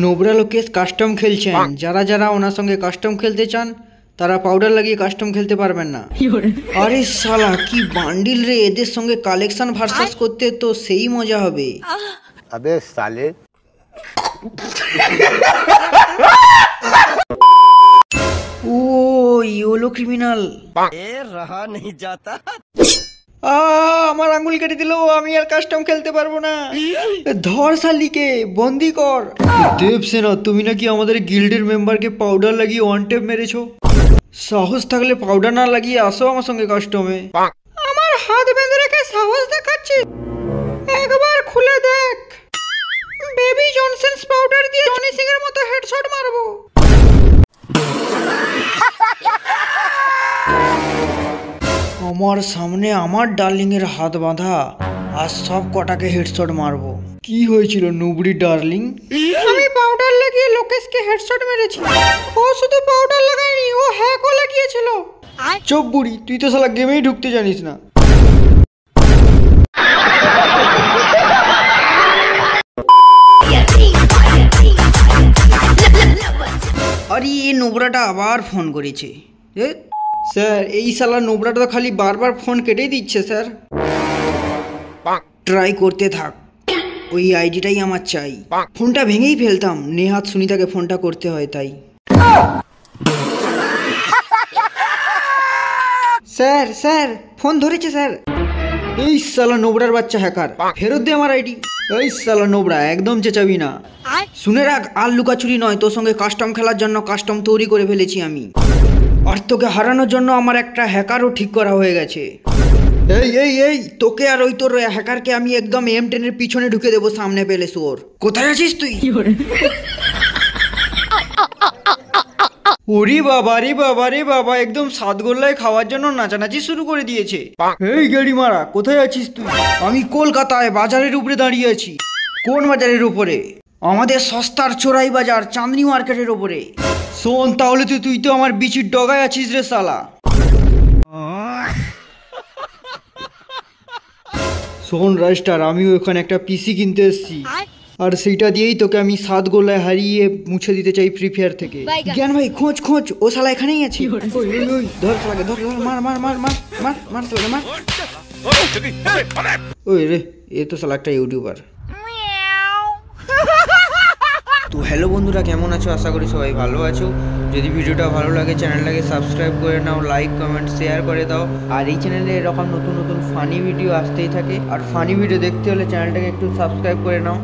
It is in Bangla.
নোবরা লোকেশ কাস্টম খেলছেন, যারা যারা ওনার সঙ্গে কাস্টম খেলতে চান তারা পাউডার লাগিয়ে কাস্টম খেলতে পারবেন না। আরে শালা কি বান্ডিল রে, এদের সঙ্গে কালেকশন ভার্সাস করতে তো সেই মজা হবে। अबे साले ও ইয়োলো ক্রিমিনাল रहा नहीं जाता। আমার আঙ্গুল কেটে দিল, আমি আর কাস্টম খেলতে পারবো না। ধর শালিকে বন্দি কর। দেবসেনা, তুমি নাকি আমাদের গিল্ডের মেম্বারকে পাউডার লাগিয়ে ওয়ান টেপ মেরেছো। সাহস থাকলে পাউডার না লাগিয়ে আসো আমার সঙ্গে কাস্টমে। আমার হাত বেঁধে রেখে সাহস দেখাচ্ছি, একবার খুলে দেখ। বেবি জনসনস পাউডার দিয়ে জনি সিং এর মতো হেডশট মারবো। আমার সামনে আমার ডার্লিং এর হাত বাঁধা, আর সব কটাকে হেডশট মারবো। কি হয়েছিল নুবড়ি ডার্লিং? আমি পাউডার লাগিয়ে লোকেশকে হেডশট মেরেছি। ও শুধু পাউডার লাগায়নি, ও হ্যাকও লাগিয়েছিল। চুপ বুড়ি, তুই তো শালা গেমেই ঢুকতে জানিস না। আরে এই নোবরাটা আবার ফোন করেছে। স্যার এই শালা নোবরাটা তো খালি বারবার ফোন কেটেই দিচ্ছে স্যার। ট্রাই করতে থাক, ওই আইডিটাই আমার চাই। ফোনটা ভেঙেই ফেলতাম, নেহাত সুনিতাকে ফোনটা করতে হয় তাই। স্যার স্যার ফোন ধরেছে স্যার। এই শালা নোবরার বাচ্চা হ্যাকার, ফেরত দে আমার আইডি। এই শালা নোবরা, একদম চেঁচাবি না। শুনে রাখ, আর লুকাচুরি নয়, তোর সঙ্গে কাস্টম খেলার জন্য কাস্টম তৈরি করে ফেলেছি আমি। আর তোকে হারানোর জন্য আমার একটা হ্যাকারও ঠিক করা হয়ে গেছে। এই এই এই তোকে আর ওই তোর হ্যাকারকে আমি একদম M10 এর পিছনে ঢুকে দেবো, সামনে পেলে শুয়োর। কোথায় আছিস তুই? ওরে বাবা রে বাবা রে বাবা, একদম সাতগোল্লায় খাওয়ার জন্য নাচানাচি শুরু করে দিয়েছে। এই গাড়ি মারা, কোথায় আছিস তুই? আমি কলকাতায় বাজারের উপরে দাঁড়িয়ে আছি। কোন বাজারের উপরে? আমাদের সস্তার চোরাই বাজার, চাঁদনি মার্কেটের উপরে। শোন তাহলে তুই তো আমার বিচির ডগায় আছিস রে শালা। শোন রাইস্টার, আমিও এখানে একটা পিসি কিনতে এসেছি, আর সেইটা দিয়েই তোকে আমি 7 গোলায় হারিয়ে মুছে দিতে চাই ফ্রি ফায়ার থেকে। জ্ঞান ভাই খোঁজ খোঁজ, ও শালা এখানেই আছে। ওই ওই ওই ধর শালাকে, ধর ধর, মার মার মার মার মার মার শালাকে মার। ওই রে, এ তো শালা একটা ইউটিউবার। তো হ্যালো বন্ধুরা, কেমন আছো? আশা করি সবাই ভালো আছো। যদি ভিডিওটা ভালো লাগে চ্যানেলটাকে সাবস্ক্রাইব করে নাও, লাইক কমেন্ট শেয়ার করে দাও। আর এই চ্যানেলে এরকম নতুন নতুন ফানি ভিডিও আসতেই থাকে, আর ফানি ভিডিও দেখতে হলে চ্যানেলটাকে একটু সাবস্ক্রাইব করে নাও।